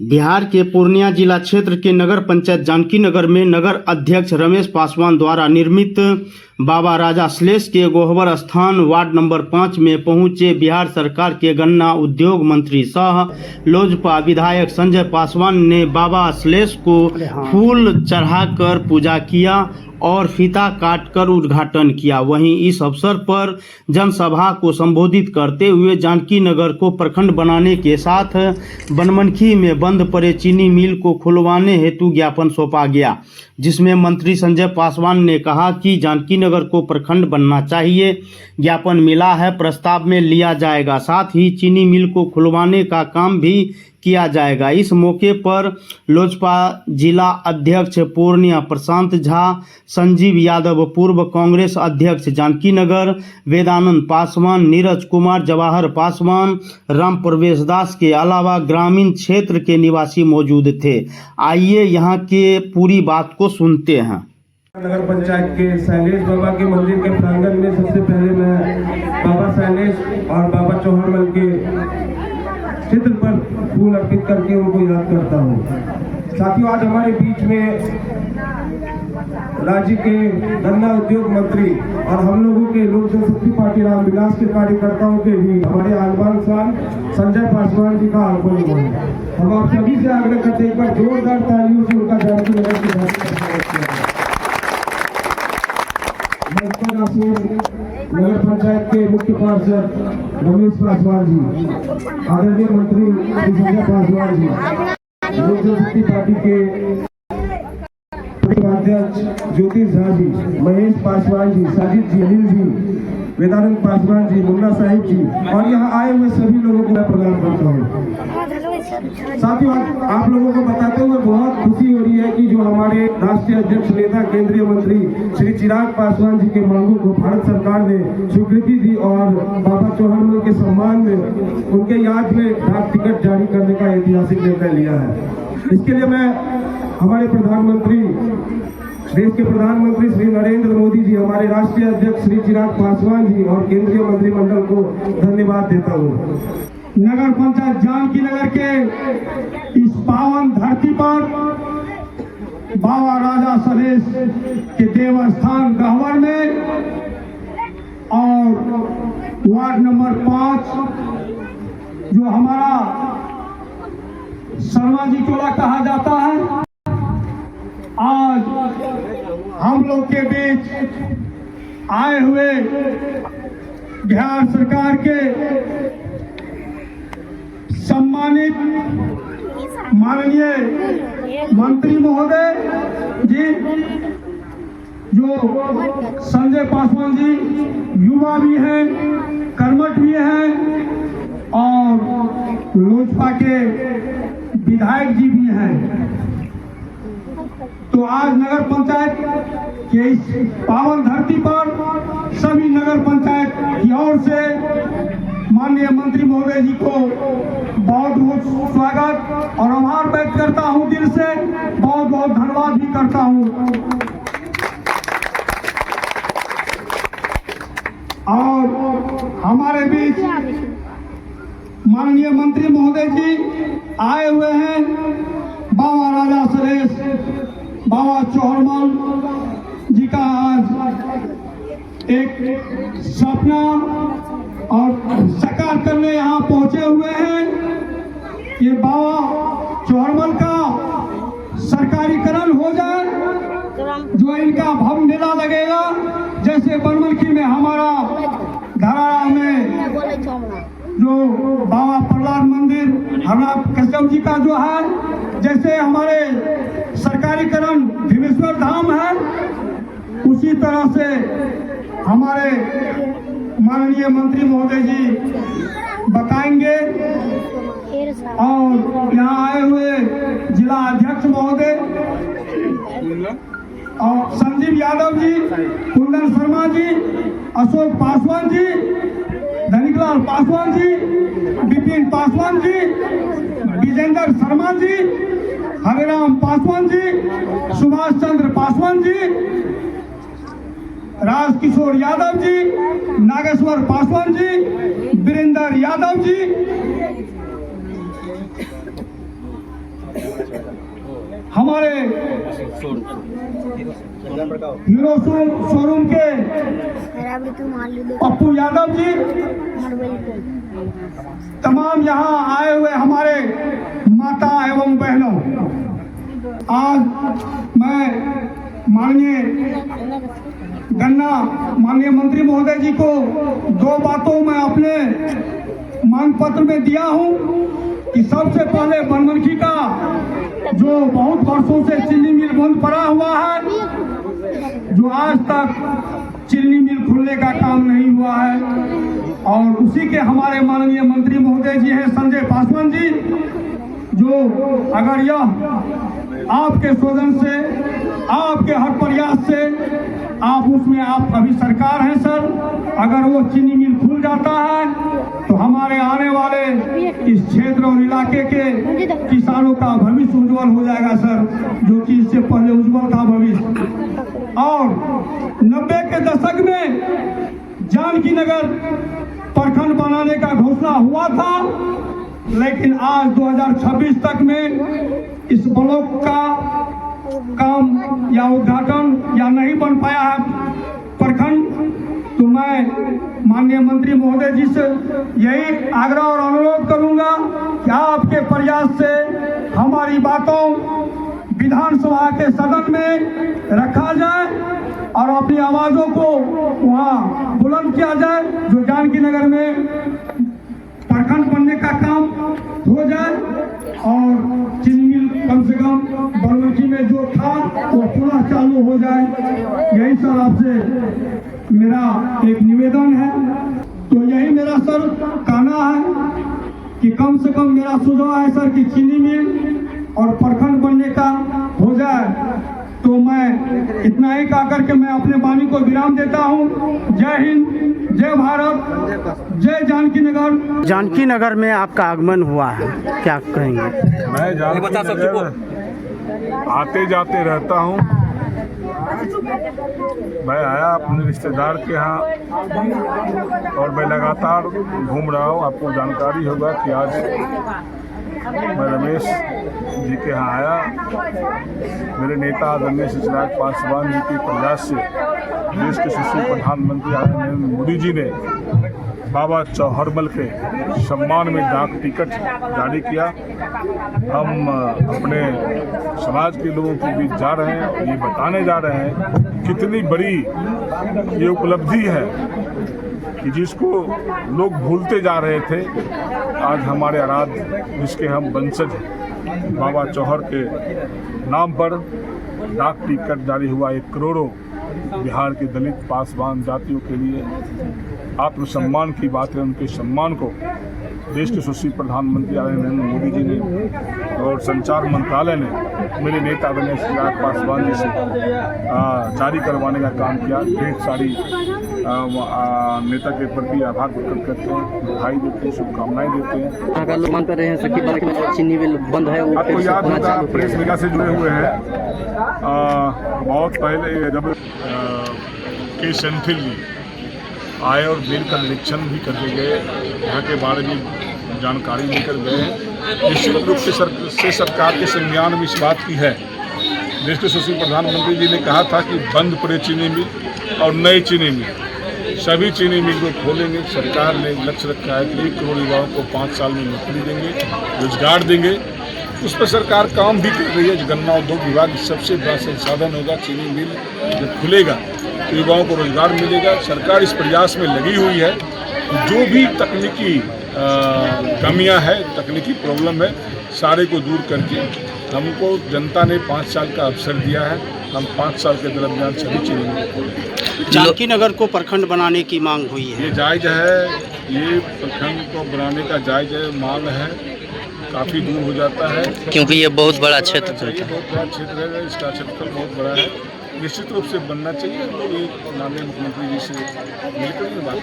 बिहार के पूर्णिया जिला क्षेत्र के नगर पंचायत जानकी नगर में नगर अध्यक्ष रमेश पासवान द्वारा निर्मित बाबा राजा श्लेष के गोहबर स्थान वार्ड नंबर 5 में पहुंचे बिहार सरकार के गन्ना उद्योग मंत्री सह लोजपा विधायक संजय पासवान ने बाबा श्लेष को फूल चढ़ाकर पूजा किया और फीता काटकर उद्घाटन किया। वहीं इस अवसर पर जनसभा को संबोधित करते हुए जानकी नगर को प्रखंड बनाने के साथ बनमनखी में बंद पड़े चीनी मिल को खुलवाने हेतु ज्ञापन सौंपा गया, जिसमें मंत्री संजय पासवान ने कहा कि जानकी नगर को प्रखंड बनना चाहिए। ज्ञापन मिला है, प्रस्ताव में लिया जाएगा, साथ ही चीनी मिल को खुलवाने का काम भी किया जाएगा। इस मौके पर लोजपा जिला अध्यक्ष पूर्णिया प्रशांत झा, संजीव यादव, पूर्व कांग्रेस अध्यक्ष जानकी नगर वेदानंद पासवान, नीरज कुमार, जवाहर पासवान, राम प्रवेश दास के अलावा ग्रामीण क्षेत्र के निवासी मौजूद थे। आइए यहाँ के पूरी बात को सुनते हैं। नगर पंचायत के शैलेश बाबा के मंदिर के प्रांगण में सबसे पहले मैं बाबा शैलेश और बाबा चौहान के चित्र पर फूल अर्पित करके उनको याद करता हूँ। साथियों, आज हमारे बीच में राज्य के गन्ना उद्योग मंत्री और हम लोगों के लोक जनशक्ति पार्टी रामविलास के कार्यकर्ताओं के भी हमारे आलमान खान संजय पासवान जी का आह्वान हुआ है। हम आप सभी से आग्रह करते हैं, एक बार जोरदार तालियों से उनका जानकी नगर की नगर पंचायत के मुख्य पार्षद रमेश पासवान जी, आदरणीय मंत्री संजय पासवान जी, लोक जनशक्ति पार्टी के अध्यक्ष ज्योतिष झा जी, महेश पासवान जी, साजिद जी, अनिल जी, वेदानंद पासवान जी, मुन्ना साहिब जी और यहाँ आए हुए सभी लोगों को मैं प्रणाम करता हूँ। साथियों, आप लोगों को बताते हुए बहुत खुशी हो रही है कि जो हमारे राष्ट्रीय अध्यक्ष नेता केंद्रीय मंत्री श्री चिराग पासवान जी के मांगों को भारत सरकार ने स्वीकृति दी और बाबा चौहान के सम्मान में उनके याद में डाक टिकट जारी करने का ऐतिहासिक निर्णय लिया है। इसके लिए मैं हमारे प्रधानमंत्री, देश के प्रधानमंत्री श्री नरेंद्र मोदी जी, हमारे राष्ट्रीय अध्यक्ष श्री चिराग पासवान जी और केंद्रीय मंत्रिमंडल को धन्यवाद देता हूँ। नगर पंचायत जानकी नगर के इस पावन धरती पर बाबा राजा श्लेष के देवस्थान गहवर में और वार्ड नंबर 5 जो हमारा शर्मा जी टोला कहा जाता है, आज हम लोग के बीच आए हुए बिहार सरकार के सम्मानित माननीय मंत्री महोदय जी, जो संजय पासवान जी युवा भी हैं, कर्मठ भी हैं और लोजपा के विधायक जी भी हैं। तो आज नगर पंचायत के इस पावन धरती पर सभी नगर पंचायत की ओर से माननीय मंत्री महोदय जी को बहुत बहुत स्वागत और आभार व्यक्त करता हूं, दिल से बहुत बहुत धन्यवाद भी करता हूं। और हमारे बीच माननीय मंत्री महोदय जी आए हुए हैं। बाबा राजा श्लेष, बाबा चौहान जी का आज एक सपना और साकार करने यहाँ पहुंचे हुए हैं। ये बाबा चौहान का सरकारीकरण हो जाए, जो इनका भव्य मेला लगेगा, जैसे बनमनखी में हमारा धराड़ा में जो बाबा प्रहलाद मंदिर हरनाथ कश्यप जी का जो है, जैसे हमारे सरकारीकरण भीमेश्वर धाम है, उसी तरह से हमारे माननीय मंत्री महोदय जी बताएंगे। और यहाँ आए हुए जिला अध्यक्ष महोदय और संजीव यादव जी, कुंदन शर्मा जी, अशोक पासवान जी, धनिकलाल पासवान जी, विपिन पासवान जी, विजेंद्र शर्मा जी, हरिराम पासवान जी, सुभाष चंद्र पासवान जी, राजकिशोर यादव जी, नागेश्वर पासवान जी, वीरेंद्र यादव जी, हमारे हीरो शोरूम के पप्पू यादव जी, तमाम यहाँ आए हुए हमारे माता एवं बहनों, आज मैं माननीय मंत्री महोदय जी को दो बातों में अपने मांग पत्र में दिया हूं कि सबसे पहले बनमनखी का जो बहुत वर्षों से चीनी मिल बंद पड़ा हुआ है, जो आज तक चीनी मिल खुलने का काम नहीं हुआ है, और उसी के हमारे माननीय मंत्री महोदय जी हैं संजय पासवान जी, जो अगर यह आपके स्वजन से, आपके हर प्रयास से, आप उसमें आप अभी सरकार हैं सर, अगर वो चीनी मिल खुल जाता है तो हमारे आने वाले इस क्षेत्र और इलाके के किसानों का भविष्य उज्जवल हो जाएगा सर, जो कि इससे पहले उज्जवल था भविष्य। और 90 के दशक में जानकी नगर प्रखंड बनाने का घोषणा हुआ था, लेकिन आज 2026 तक में इस ब्लॉक का काम या उद्घाटन या नहीं बन पाया है प्रखंड। तो मैं माननीय मंत्री महोदय जी से यही आग्रह और अनुरोध करूंगा कि आपके प्रयास से हमारी बातों विधानसभा के सदन में रखा जाए और अपनी आवाजों को वहां बुलंद किया जाए, जो जानकी नगर में प्रखंड बनने का काम हो जाए और चीनी मिल कम से कम बनमनखी में जो था वो पुनः चालू हो जाए। यही सर आपसे मेरा एक निवेदन है। तो यही मेरा सर कहना है कि कम से कम मेरा सुझाव है सर कि चीनी मिल और प्रखंड बनने का हो जाए। तो मैं इतना ही कह करके मैं अपने वाणी को विराम देता हूँ। जय हिंद, जय भारत, जय जानकी नगर। जानकी नगर में आपका आगमन हुआ है, क्या कहेंगे? मैं जानकी नगर आते जाते रहता हूँ। मैं आया अपने रिश्तेदार के यहाँ और मैं लगातार घूम रहा हूँ। आपको जानकारी होगा कि आज मैं रमेश जी के यहाँ आया। मेरे नेता आदरणीय चिराग पासवान जी के प्रयास से देश के यशस्वी प्रधानमंत्री आदरणीय नरेंद्र मोदी जी ने बाबा चौहरमल के सम्मान में डाक टिकट जारी किया। हम अपने समाज के लोगों के बीच जा रहे हैं और ये बताने जा रहे हैं कितनी बड़ी ये उपलब्धि है कि जिसको लोग भूलते जा रहे थे। आज हमारे आराध्य जिसके हम वंशज हैं, बाबा चौहर के नाम पर डाक टिकट जारी हुआ। 1 करोड़ों बिहार के दलित पासवान जातियों के लिए आत्मसम्मान की बात है। उनके सम्मान को देश के यशस्वी प्रधानमंत्री नरेंद्र मोदी जी ने और संचार मंत्रालय ने मेरे नेता आदरणीय चिराग पासवान जी से जारी करवाने का काम किया। ढेर सारी नेता के प्रति आभार प्रकट करते हैं, बधाई देते हैं, शुभकामनाएं देते हैं। लोग मांग कर रहे हैं सखी पार्क में जो चीनी मिल बंद है वो आपको याद होगा, प्रेस मीडिया से जुड़े हुए हैं। बहुत पहले जब के सेंथिल जी आए और बिल का निरीक्षण भी करके गए, यहाँ के बारे में जानकारी लेकर गए हैं। निश्चित रूप से सरकार के संज्ञान में इस बात की है। देश के यशस्वी प्रधानमंत्री जी ने कहा था कि बंद पड़े चीनी मिल और नई चीनी मिल, सभी चीनी मिल को खोलेंगे। सरकार ने लक्ष्य रखा है कि 1 करोड़ युवाओं को 5 साल में नौकरी देंगे, रोजगार देंगे। उस पर सरकार काम भी कर रही है। गन्ना उद्योग विभाग सबसे बड़ा संसाधन होगा। चीनी मिल जब खुलेगा तो युवाओं को रोजगार मिलेगा। सरकार इस प्रयास में लगी हुई है। जो भी तकनीकी कमियां हैं, तकनीकी प्रॉब्लम है, सारे को दूर करके हमको जनता ने 5 साल का अवसर दिया है। हम 5 साल के दरमियान सभी चीज़ों को खोलेंगे। जानकी नगर को प्रखंड बनाने की मांग हुई है। ये जायज़ है, ये प्रखंड को बनाने का जायज़ मांग है। काफ़ी दूर हो जाता है क्योंकि ये बहुत बड़ा क्षेत्र है। ये बहुत बड़ा क्षेत्र है, इसका क्षेत्रफल बहुत बड़ा है। निश्चित रूप से बनना चाहिए। तो ये माननीय मुख्यमंत्री जी से मिलकर बात